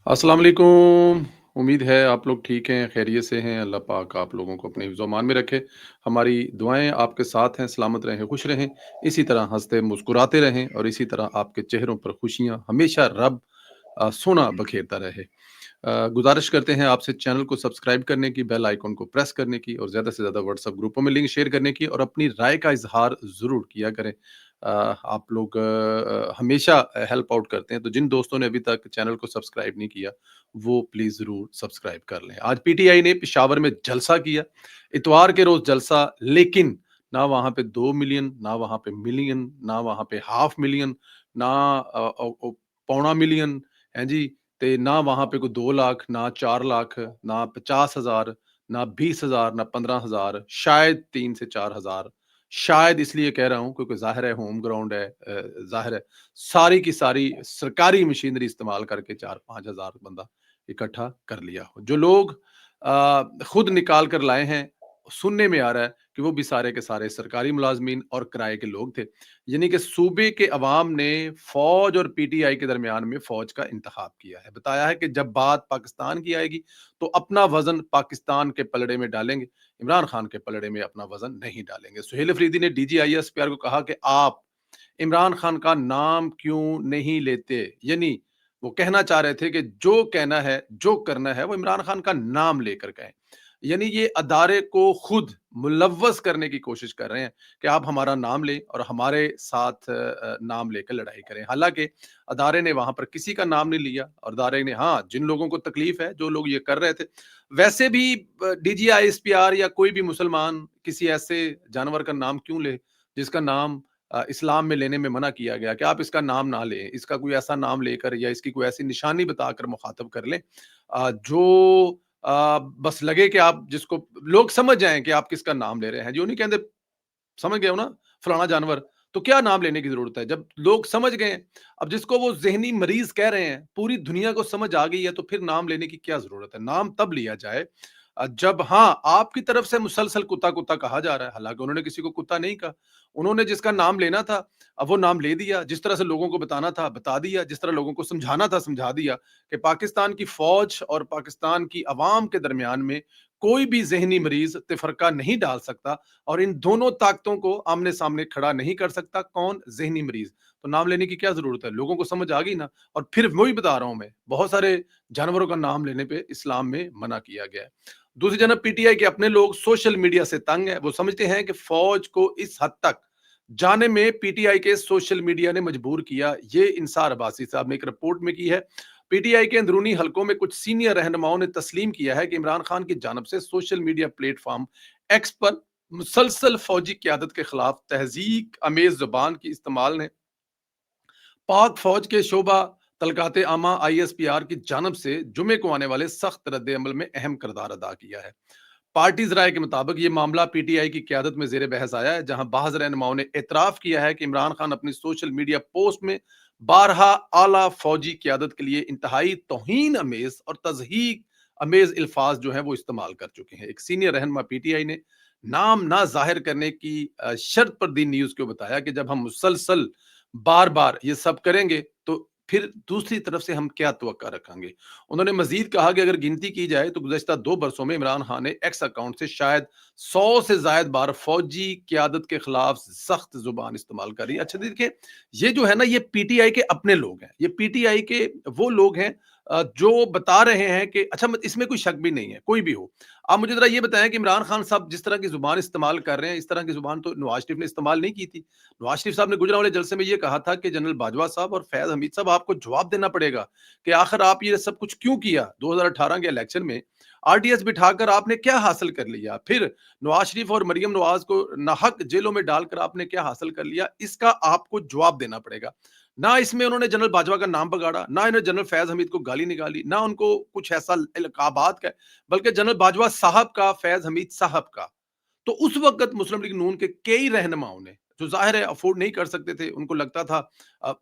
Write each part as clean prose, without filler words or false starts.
अस्सलाम वालेकुम। उम्मीद है आप लोग ठीक हैं, खैरियत से हैं। अल्लाह पाक आप लोगों को अपने हिफ्ज़-ओ-अमान में रखे। हमारी दुआएँ आपके साथ हैं, सलामत रहें, खुश रहें। इसी तरह हँसते मुस्कुराते रहें और इसी तरह आपके चेहरों पर खुशियाँ हमेशा रब सोना बखेरता रहे। गुज़ारिश करते हैं आपसे चैनल को सब्सक्राइब करने की, बेल आइकन को प्रेस करने की और ज़्यादा से ज़्यादा व्हाट्सएप ग्रुपों में लिंक शेयर करने की और अपनी राय का इज़हार ज़रूर किया करें। आप लोग हमेशा हेल्प आउट करते हैं, तो जिन दोस्तों ने अभी तक चैनल को सब्सक्राइब नहीं किया, वो प्लीज़ ज़रूर सब्सक्राइब कर लें। आज पीटीआई ने पेशावर में जलसा किया, इतवार के रोज़ जलसा, लेकिन ना वहाँ पे 2 मिलियन, ना वहाँ पे मिलियन, ना वहाँ पे हाफ मिलियन, ना पौना मिलियन, हैं जी? ते ना वहाँ पे कोई 2 लाख, ना 4 लाख, ना 50,000, ना 20,000, ना 15,000, शायद 3 से 4,000। शायद इसलिए कह रहा हूँ क्योंकि ज़ाहिर है होम ग्राउंड है, ज़ाहिर है सारी की सारी सरकारी मशीनरी इस्तेमाल करके 4-5,000 बंदा इकट्ठा कर लिया हो। जो लोग खुद निकाल कर लाए हैं, सुनने में आ रहा है कि वो भी सारे के सारे सरकारी मुलाज़मीन और किराए के लोग थे। यानी कि सूबे के अवाम ने फ़ौज और पीटीआई के दरमियान में फ़ौज का इंतखाब किया है। बताया है कि जब बात पाकिस्तान की आएगी, तो अपना वज़न पाकिस्तान के पलड़े में डालेंगे, इमरान खान के पलड़े में अपना वज़न नहीं डालेंगे। सुहेल अफरीदी ने डीजीआईएसपीआर को कहा कि आप इमरान खान का नाम क्यों नहीं लेते? यानी वो कहना चाह रहे थे कि जो कहना है, जो करना है, वो इमरान खान का नाम लेकर कहें। यानी ये अदारे को खुद मुलव्वस करने की कोशिश कर रहे हैं कि आप हमारा नाम लें और हमारे साथ नाम लेकर लड़ाई करें। हालाँकि अदारे ने वहाँ पर किसी का नाम नहीं लिया और अदारे ने हाँ, जिन लोगों को तकलीफ़ है, जो लोग ये कर रहे थे, वैसे भी डीजीआईएसपीआर या कोई भी मुसलमान किसी ऐसे जानवर का नाम क्यों ले, जिसका नाम इस्लाम में लेने में मना किया गया कि आप इसका नाम ना लें, इसका कोई ऐसा नाम लेकर या इसकी कोई ऐसी निशानी बताकर मुखातब कर लें जो बस लगे कि आप जिसको लोग समझ जाएँ कि आप किसका नाम ले रहे हैं। जो नहीं कहते समझ गए हो ना फलाना जानवर, तो क्या नाम लेने की ज़रूरत है? जब लोग समझ गए हैं, अब जिसको वो ज़हनी मरीज़ कह रहे हैं, पूरी दुनिया को समझ आ गई है, तो फिर नाम लेने की क्या ज़रूरत है? नाम तब लिया जाए जब हाँ, आपकी तरफ से मुसलसल कुत्ता-कुत्ता कहा जा रहा है, हालाँकि उन्होंने किसी को कुत्ता नहीं कहा। उन्होंने जिसका नाम लेना था, अब वो नाम ले दिया, जिस तरह से लोगों को बताना था, बता दिया, जिस तरह लोगों को समझाना था, समझा दिया कि पाकिस्तान की फ़ौज और पाकिस्तान की अवाम के दरमियान में कोई भी ज़हनी मरीज़ तफ़रक़ा नहीं डाल सकता और इन दोनों ताकतों को आमने-सामने खड़ा नहीं कर सकता। कौन? ज़हनी मरीज़। तो नाम लेने की क्या ज़रूरत है? लोगों को समझ आ गई ना। और फिर वही बता रहा हूँ मैं, बहुत सारे जानवरों का नाम लेने पे इस्लाम में मना किया गया है। दूसरी जानब पीटीआई के अपने लोग सोशल मीडिया से तंग हैं। वो समझते हैं कि फ़ौज को इस हद तक जाने में पीटीआई के सोशल मीडिया ने मजबूर किया। ये इंसार अब्बासी साहब ने एक रिपोर्ट में की है। पीटीआई के अंदरूनी हलकों में कुछ सीनियर रहनुमाओं ने तस्लीम किया है कि इमरान खान की जानब से सोशल मीडिया प्लेटफॉर्म एक्स पर मुसलसल फौजी क्यादत के खिलाफ तहजीक अमेज जुबान की इस्तेमाल ने पाक फौज के शोबा तलकात आमा आईएसपीआर की जानब से जुमे को आने वाले सख्त रद्द अमल में अहम किरदार अदा किया है। पार्टीज राय के मुताबिक ये मामला पीटीआई की क्यादत में जेर बहस आया है, जहां बाज़ रहनुमाओं ने एतराफ़ किया है कि इमरान खान अपनी सोशल मीडिया पोस्ट में बारहा आला फौजी क्यादत के लिए इंतहाई तौहीन अमेज और तजहीक अमेज अल्फाज जो है वो इस्तेमाल कर चुके हैं। एक सीनियर रहनमा पीटीआई ने नाम ना जाहिर करने की शर्त पर दी न्यूज को बताया कि जब हम मुसलसल बार बार ये सब करेंगे तो फिर दूसरी तरफ से हम क्या तवक्का रखेंगे। उन्होंने मजीद कहा कि अगर गिनती की जाए तो गुज़श्ता 2 बरसों में इमरान खान ने एक्स अकाउंट से शायद 100 से ज़ायद बार फौजी क़यादत के खिलाफ सख्त ज़ुबान इस्तेमाल करी। अच्छा देखिए, ये जो है ना ये पीटीआई के अपने लोग हैं। ये पीटीआई के वो लोग हैं जो बता रहे हैं कि अच्छा मत इसमें कोई शक भी नहीं है, कोई भी हो। आप मुझे ज़रा ये बताएँ कि इमरान खान साहब जिस तरह की ज़ुबान इस्तेमाल कर रहे हैं, इस तरह की ज़ुबान तो नवाज़ शरीफ ने इस्तेमाल नहीं की थी। नवाज़ शरीफ साहब ने गुजरांवाले जलसे में ये कहा था कि जनरल बाजवा साहब और फैज़ हमीद साहब आपको जवाब देना पड़ेगा कि आखिर आप ये सब कुछ क्यों किया? 2018 के इलेक्शन में आरडीएस बिठाकर आपने क्या हासिल कर लिया? फिर नवाज़ शरीफ और मरियम नवाज़ को नाहक जेलों में डालकर आपने क्या हासिल कर लिया? इसका आपको जवाब देना पड़ेगा। ना इसमें उन्होंने जनरल बाजवा का नाम बगाड़ा, ना इन्होंने जनरल फैज़ हमीद को गाली निकाली, ना उनको कुछ ऐसा इल्काबात का, बल्कि जनरल बाजवा साहब का, फैज़ हमीद साहब का। तो उस वक़्त मुस्लिम लीग नून के कई रहनुमाओं ने, जो ज़ाहिर है अफ़ोर्ड नहीं कर सकते थे, उनको लगता था अ,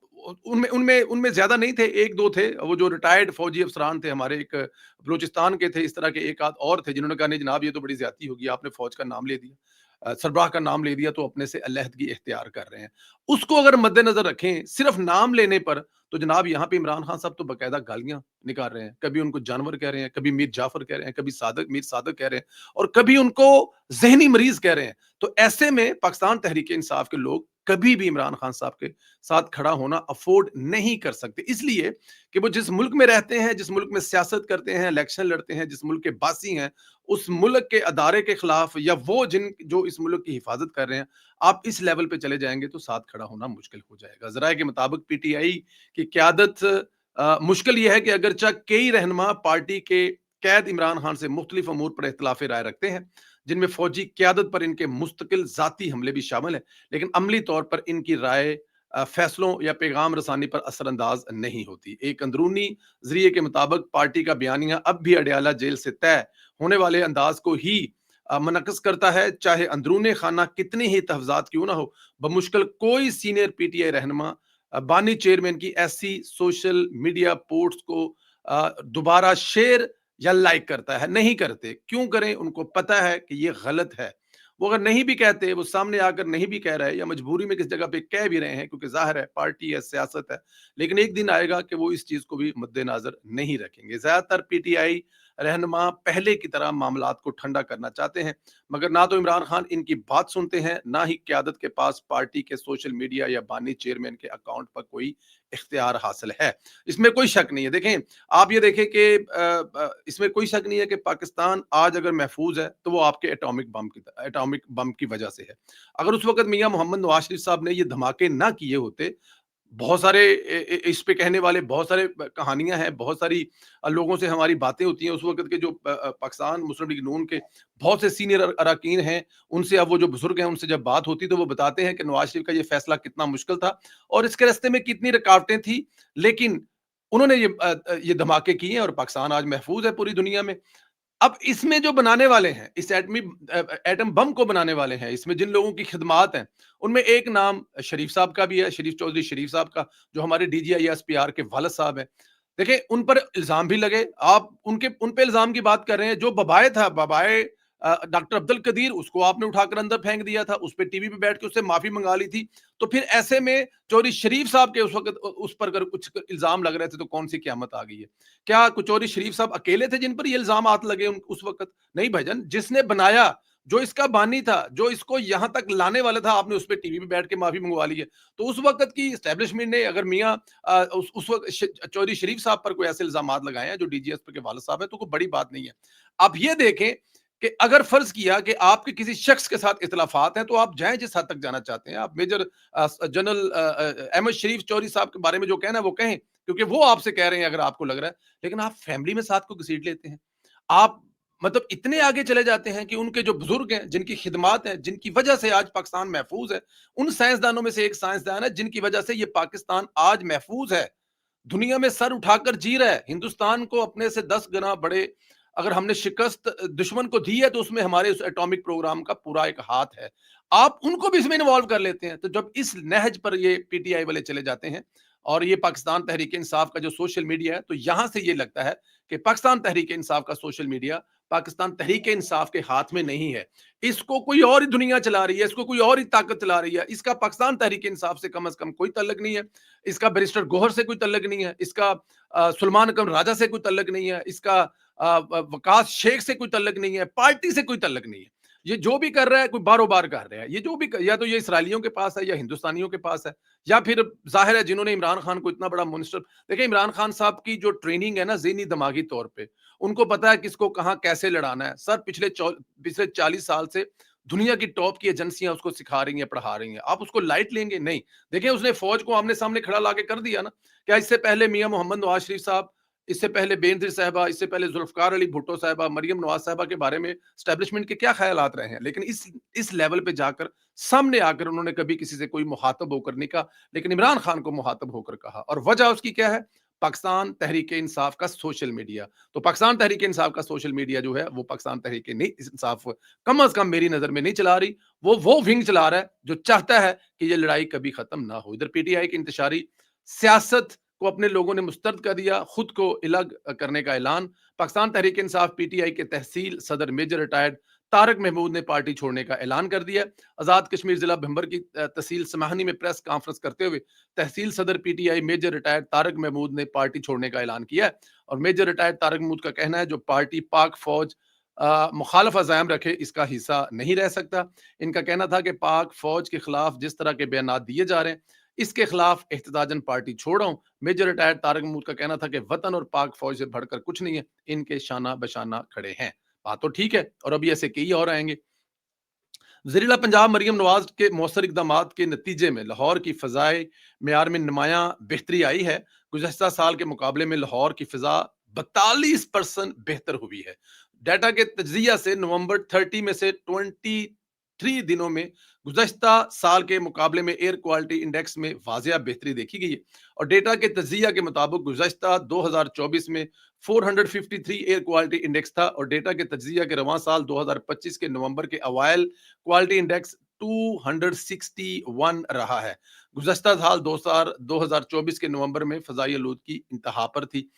उनमें उनमें उनमें ज़्यादा नहीं थे, 1-2 थे, वो जो रिटायर्ड फ़ौजी अफ़सरान थे हमारे, एक बलूचिस्तान के थे, इस तरह के एक आध और थे जिन्होंने कहा नहीं जनाब ये तो बड़ी ज़्यादती होगी, आपने फ़ौज का नाम ले दिया। सरबराह का नाम ले दिया तो अपने से अलहदगी इख्तियार कर रहे हैं। उसको अगर मद्देनज़र रखें सिर्फ़ नाम लेने पर, तो जनाब यहाँ पे इमरान खान साहब तो बाकायदा गालियाँ निकाल रहे हैं। कभी उनको जानवर कह रहे हैं, कभी मीर जाफ़र कह रहे हैं, कभी सादक मीर सादक कह रहे हैं और कभी उनको ज़हनी मरीज़ कह रहे हैं। तो ऐसे में पाकिस्तान तहरीक-ए-इंसाफ के लोग कभी भी इमरान खान साहब के साथ खड़ा होना अफ़ोर्ड नहीं कर सकते। इसलिए कि वो जिस मुल्क में रहते हैं, जिस मुल्क में सियासत करते हैं, इलेक्शन लड़ते हैं, जिस मुल्क के बासी हैं, उस मुल्क के अदारे के खिलाफ या वो जिन जो इस मुल्क की हिफाजत कर रहे हैं, आप इस लेवल पे चले जाएँगे तो साथ खड़ा होना मुश्किल हो जाएगा। ज़राए के मुताबिक पीटीआई की क़यादत मुश्किल ये है कि अगरचे कई रहनुमा पार्टी के कैद इमरान खान से मुख्तलिफ अमूर पर इख्तिलाफ़ राय रखते हैं, जिनमें फ़ौजी क़यादत पर इनके मुस्तकिल ज़ाती हमले भी शामिल हैं, लेकिन अमली तौर पर इनकी राय फैसलों या पैगाम रसानी पर असरअंदाज नहीं होती। एक अंदरूनी ज़रिए के मुताबिक पार्टी का बयानिया अब भी अडयाला जेल से तय होने वाले अंदाज को ही मुनक्किस करता है, चाहे अंदरूनी खाना कितनी ही तहफ़्ज़ात क्यों ना हो, बमुश्किल कोई सीनियर पीटीआई रहनुमा बानी चेयरमैन की ऐसी सोशल मीडिया पोस्ट को दोबारा शेयर या लाइक करता है, नहीं करते। क्यों करें? उनको पता है कि ये गलत है। वो अगर नहीं भी कहते, वो सामने आकर नहीं भी कह रहे या मजबूरी में किसी जगह पे कह भी रहे हैं क्योंकि ज़ाहिर है पार्टी है, सियासत है, लेकिन एक दिन आएगा कि वो इस चीज़ को भी मद्देनज़र नहीं रखेंगे। ज़्यादातर पीटीआई रहनुमा पहले की तरह मामलात को ठंडा करना चाहते हैं, मगर ना तो इमरान खान इनकी बात सुनते हैं, ना ही क़यादत के पास पार्टी के सोशल मीडिया या बानी चेयरमैन के अकाउंट पर कोई इख्तियार हासिल है। इसमें कोई शक नहीं है। देखें, आप ये देखें कि इसमें कोई शक नहीं है कि पाकिस्तान आज अगर महफूज है तो वो आपके एटॉमिक बम की वजह से है। अगर उस वक्त मियां मोहम्मद नवाज शरीफ साहब ने ये धमाके ना किए होते, बहुत सारे इस पे कहने वाले बहुत सारे कहानियां हैं, बहुत सारी लोगों से हमारी बातें होती हैं। उस वक्त के जो पाकिस्तान मुस्लिम लीग नून के बहुत से सीनियर अरकान हैं, उनसे अब वो जो बुजुर्ग हैं उनसे जब बात होती तो वो बताते हैं कि नवाज शरीफ का ये फैसला कितना मुश्किल था और इसके रास्ते में कितनी रुकावटें थी, लेकिन उन्होंने ये धमाके किए और पाकिस्तान आज महफूज है पूरी दुनिया में। अब इसमें जो बनाने वाले हैं, इस एटम बम को बनाने वाले हैं, इसमें जिन लोगों की खिदमात हैं, उनमें एक नाम शरीफ साहब का भी है, शरीफ चौधरी शरीफ साहब का, जो हमारे डीजीआईएसपीआर के वालिद साहब हैं। देखिए, उन पर इल्ज़ाम भी लगे, आप उन पे इल्ज़ाम की बात कर रहे हैं, जो बबाए था, बबाए डॉक्टर अब्दुल कदीर, उसको आपने उठाकर अंदर फेंक दिया था, उस पे टीवी पे बैठ के उससे माफ़ी मंगा ली थी। तो फिर ऐसे में चौधरी शरीफ साहब के उस वक़्त उस पर अगर कुछ इल्ज़ाम लग रहे थे, तो कौन-सी क़यामत आ गई है? क्या चौधरी शरीफ साहब अकेले थे जिन पर ये इल्ज़ामात लगे उस वक़्त? नहीं भाईजान, जिसने बनाया, जो इसका बानी था, जो इसको यहाँ तक लाने वाला था, आपने उस पे टीवी पे बैठ के माफ़ी मंगवा ली है। तो उस वक़्त की एस्टेब्लिशमेंट ने अगर मियाँ उस वक़्त चौधरी शरीफ साहब पर कोई ऐसे इल्ज़ामात लगाए हैं, जो डीजीएसपी के वालिद साहब हैं, तो कोई बड़ी बात नहीं है। आप ये देखें कि अगर फ़र्ज़ किया कि आपके किसी शख्स के साथ इख्तिलाफ़ात हैं, तो आप जाएँ जिस हद तक जाना चाहते हैं। आप मेजर जनरल अहमद शरीफ चौधरी साहब के बारे में जो कहना है, वो कहें, क्योंकि वो आपसे कह रहे हैं अगर आपको लग रहा है। लेकिन आप फैमिली में साथ को घसीट लेते हैं। आप मतलब इतने आगे चले जाते हैं कि उनके जो बुजुर्ग हैं, जिनकी खिदमात हैं, जिनकी वजह से आज पाकिस्तान महफूज है, उन साइंसदानों में से एक साइंसदान है जिनकी वजह से ये पाकिस्तान आज महफूज है, दुनिया में सर उठाकर जी रहा है। हिंदुस्तान को अपने से 10 गुना बड़े अगर हमने शिकस्त दुश्मन को दी है, तो उसमें हमारे उस एटॉमिक प्रोग्राम का पूरा एक हाथ है। आप उनको भी इसमें इन्वॉल्व कर लेते हैं। तो जब इस नहज पर ये पीटीआई वाले चले जाते हैं और ये पाकिस्तान तहरीक इंसाफ का जो सोशल मीडिया है, तो यहां से ये लगता है कि पाकिस्तान तहरीक इंसाफ का सोशल मीडिया पाकिस्तान तहरीक इंसाफ के हाथ में नहीं है। इसको कोई और ही दुनिया चला रही है, इसको कोई और ही ताकत चला रही है। इसका पाकिस्तान तहरीक इंसाफ से कम कोई तल्लक नहीं है। इसका बैरिस्टर गोहर से कोई तल्लक नहीं है। इसका सुलेमान अकरम राजा से कोई तल्लक नहीं है। इसका वकास शेख से कोई तल्लक नहीं है। पार्टी से कोई तल्लक नहीं है। ये जो भी कर रहा है, कोई बारो बार कर रहा है। ये जो भी या तो ये इसराइलियों के पास है या हिंदुस्तानियों के पास है, या फिर जाहिर है जिन्होंने इमरान खान को इतना बड़ा मिनिस्टर। देखिए, इमरान खान साहब की जो ट्रेनिंग है ना ज़हनी दिमागी तौर पे, उनको पता है किसको कहाँ कैसे लड़ाना है। सर पिछले 40 साल से दुनिया की टॉप की एजेंसियां उसको सिखा रही हैं, पढ़ा रही हैं। आप उसको लाइट लेंगे? नहीं। देखिए, उसने फौज को आमने सामने खड़ा लाके कर दिया ना। क्या इससे पहले मियां मोहम्मद नवाज शरीफ साहब, इससे पहले बेनजीर साहबा, इससे पहले जुल्फकार अली भुट्टो साहबा, मरियम नवाज साहबा के बारे में एस्टेब्लिशमेंट के क्या ख्यालात रहे हैं? लेकिन इस लेवल पे जाकर सामने आकर उन्होंने कभी किसी से कोई मुखातब होकर नहीं कहा, लेकिन इमरान खान को मुखातब होकर कहा। और वजह उसकी क्या है? पाकिस्तान तहरीक इंसाफ का सोशल मीडिया। तो पाकिस्तान तहरीक इंसाफ का सोशल मीडिया जो है, वो पाकिस्तान तहरीक इंसाफ कम अज कम मेरी नजर में नहीं चला रही। वो विंग चला रहा है जो चाहता है कि ये लड़ाई कभी खत्म ना हो। इधर पीटीआई की इंतशारी सियासत को अपने लोगों ने मुस्तरद कर दिया, खुद को अलग करने का ऐलान। पाकिस्तान तहरीक इंसाफ पीटीआई के तहसील सदर मेजर रिटायर्ड तारक महमूद ने पार्टी छोड़ने का ऐलान कर दिया। आज़ाद कश्मीर जिला भंबर की तहसील समाहनी में प्रेस कॉन्फ्रेंस करते हुए तहसील सदर PTI major retired Tariq Mahmood ने पार्टी छोड़ने का ऐलान किया है। और मेजर रिटायर्ड तारक महमूद का कहना है जो पार्टी पाक फौज मुखालफ अज़ायम रखे इसका हिस्सा नहीं रह सकता। इनका कहना था कि पाक फौज के खिलाफ जिस तरह के बयान दिए जा रहे हैं इसके खिलाफ एहतजाजन पार्टी छोड़ रहा हूं। मेजर रिटायर्ड तारक महमूद का कहना था कि वतन और पाक फौज से बढ़कर कुछ नहीं है, इनके शाना बशाना खड़े हैं। बात तो ठीक है, और अभी ऐसे कई और आएंगे। वज़ीर-ए-आला पंजाब मरियम नवाज के मौसर इकदाम के नतीजे में लाहौर की फ़ज़ाए मेयार में नुमायां बेहतरी आई है। गुज़श्ता साल के मुकाबले में लाहौर की फ़ज़ा 42% बेहतर हुई है। डाटा के तज्ज़िया से नवंबर 30 में से 23 दिनों में गुज़श्ता साल के मुकाबले में एयर क्वालिटी इंडेक्स में वाज़िया बेहतरी देखी गई है। और डेटा के तज्ज़िया के मुताबिक गुज़श्ता 2024 में 453 एयर क्वालिटी इंडेक्स था और डेटा के तज्ज़िया के रवां साल 2025 के नवंबर के अवाइल क्वालिटी इंडेक्स 261 रहा है। गुज़श्ता साल 2024 के नवंबर में फ़ज़ाई आलूदगी इंतहा पर थी।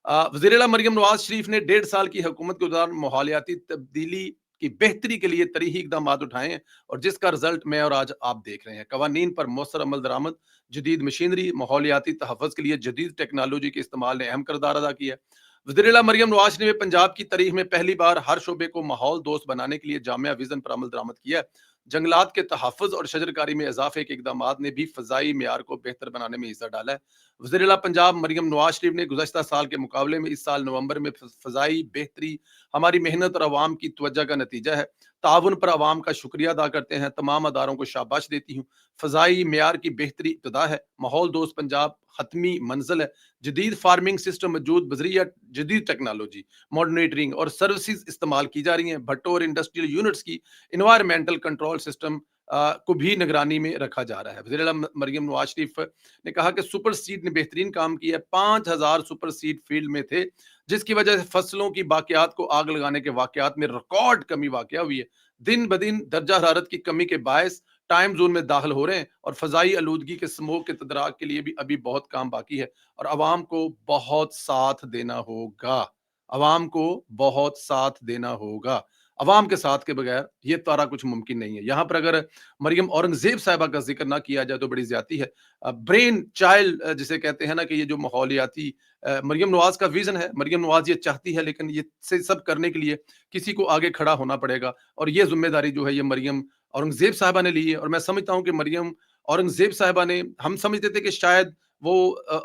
वज़ीर-ए-आला मरियम नवाज शरीफ ने 1.5 साल की हुकूमत के दौरान माहौलियाती तब्दीली की बेहतरी के लिए तरीही इकदाम उठाए हैं और जिसका रिजल्ट मैं और आज आप देख रहे हैं। कवानीन पर मौसर अमल दरामद, जदीद मशीनरी, माहौलियाती तहफ़्फ़ुज़ के लिए जदीद टेक्नोलॉजी के इस्तेमाल ने अहम किरदार अदा किया है। वज़ीर-ए-आला मरियम नवाज ने पंजाब की तारीख में पहली बार हर शोबे को माहौल दोस्त बनाने के लिए जामिया विजन पर अमल दरामद किया है। जंगलात के तहफ़्फ़ुज़ और शजरकारी में इजाफे के इकदामात ने भी फ़ज़ाई मेयार को बेहतर बनाने में हिस्सा डाला है। वज़ीर-ए-आला पंजाब मरियम नवाज शरीफ ने गुज़श्ता साल के मुकाबले में इस साल नवंबर में फ़ज़ाई बेहतरी हमारी मेहनत और अवाम की तवज्जो का नतीजा है। ताउन पर अवाम का शुक्रिया अदा करते हैं, तमाम अदारों को शाबाश देती हूँ। फ़ज़ाई मेयार की बेहतरी इब्तिदा है, माहौल दोस्त पंजाब हतमी मंजिल है। जदीद फार्मिंग सिस्टम मौजूद बजरिया जदीद टेक्नोलॉजी, मॉनिटरिंग और सर्विसेज इस्तेमाल की जा रही हैं। भट्टो और इंडस्ट्रियल यूनिट्स की इन्वायरमेंटल कंट्रोल सिस्टम को भी निगरानी में रखा जा रहा है। वज़ीर-ए-आला मरियम नवाज शरीफ ने कहा कि सुपर सीड ने बेहतरीन काम किया है। 5000 सुपर सीड फील्ड में थे, जिसकी वजह से फसलों की बाकियात को आग लगाने के वाकयात में रिकॉर्ड कमी वाकया हुई है। दिन ब दिन दर्जा हरारत की कमी के बायस टाइम जोन में दाखिल हो रहे हैं और फ़ज़ाई आलूदगी के स्मोक के तदराक के लिए भी अभी बहुत काम बाकी है और अवाम को बहुत साथ देना होगा। अवाम को बहुत साथ देना होगा। अवाम के साथ के बगैर ये सारा कुछ मुमकिन नहीं है। यहाँ पर अगर मरियम औरंगज़ेब साहिबा का ज़िक्र ना किया जाए तो बड़ी ज़्यादती है। ब्रेन चाइल्ड जिसे कहते हैं ना कि ये जो माहौलियाती मरियम नवाज़ का विज़न है, मरियम नवाज़ ये चाहती है लेकिन ये से सब करने के लिए किसी को आगे खड़ा होना पड़ेगा और ये ज़िम्मेदारी जो है ये मरियम औरंगज़ेब साहिबा ने ली है और मैं समझता हूँ कि मरियम औरंगज़ेब साहिबा ने हम समझते थे कि शायद वो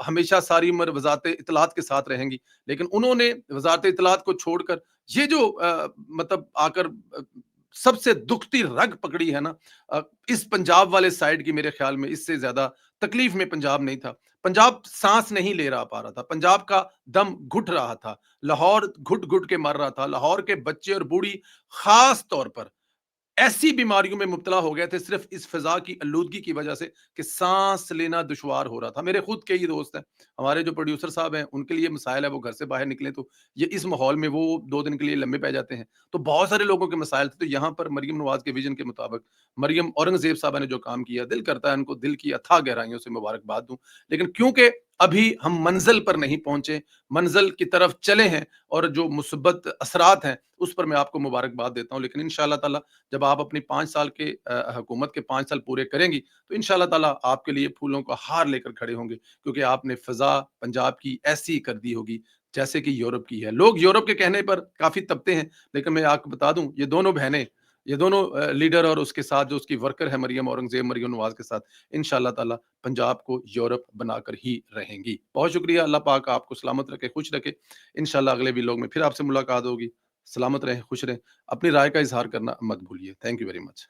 हमेशा सारी उम्र वज़ारत इत्तलात के साथ रहेंगी, लेकिन उन्होंने वज़ारत इत्तलात को छोड़कर ये जो मतलब आकर सबसे दुखती रग पकड़ी है ना इस पंजाब वाले साइड की मेरे ख्याल में इससे ज़्यादा तकलीफ में पंजाब नहीं था। पंजाब साँस नहीं ले रहा पा रहा था, पंजाब का दम घुट रहा था, लाहौर घुट-घुट के मर रहा था, लाहौर के बच्चे और बूढ़ी ख़ास तौर पर ऐसी बीमारियों में मुब्तला हो गए थे सिर्फ इस फ़िज़ा की आलूदगी की वजह से कि साँस लेना दुश्वार हो रहा था। मेरे खुद के ही दोस्त हैं, हमारे जो प्रोड्यूसर साहब हैं, उनके लिए मसाइल है, वो घर से बाहर निकले तो ये इस माहौल में वो 2 दिन के लिए लम्बे पै जाते हैं। तो बहुत सारे लोगों के मसाइल थे, तो यहाँ पर मरियम नवाज़ के विज़न के मुताबिक मरियम औरंगज़ेब साहिबा ने जो काम किया, दिल करता है उनको दिल की अथाह गहराइयों से मुबारकबाद दूँ। लेकिन क्योंकि अभी हम मंज़िल पर नहीं पहुँचे, मंज़िल की तरफ चले हैं और जो मुस्बत असरात हैं, उस पर मैं आपको मुबारकबाद देता हूँ। लेकिन इंशाअल्लाह ताला जब आप अपनी 5 साल के हुकूमत के 5 साल पूरे करेंगी, तो इंशाअल्लाह ताला आपके लिए फूलों का हार लेकर खड़े होंगे क्योंकि आपने फ़ज़ा पंजाब की ऐसी कर दी होगी, जैसे कि यूरोप की है। लोग यूरोप के कहने पर काफ़ी तपते हैं, लेकिन मैं आपको बता दूँ, ये दोनों बहनें, ये दोनों लीडर और उसके साथ जो उसकी वर्कर है मरियम औरंगज़ेब, मरियम नवाज़ के साथ, इंशाअल्लाह ताला पंजाब को यूरोप बनाकर ही रहेंगी। बहुत शुक्रिया, अल्लाह पाक आपको सलामत रखे, खुश रखे। इंशाअल्लाह अगले व्लॉग में फिर आपसे मुलाकात होगी। सलामत रहें, खुश रहें। अपनी राय का इज़हार करना मत भूलिए। Thank you very much.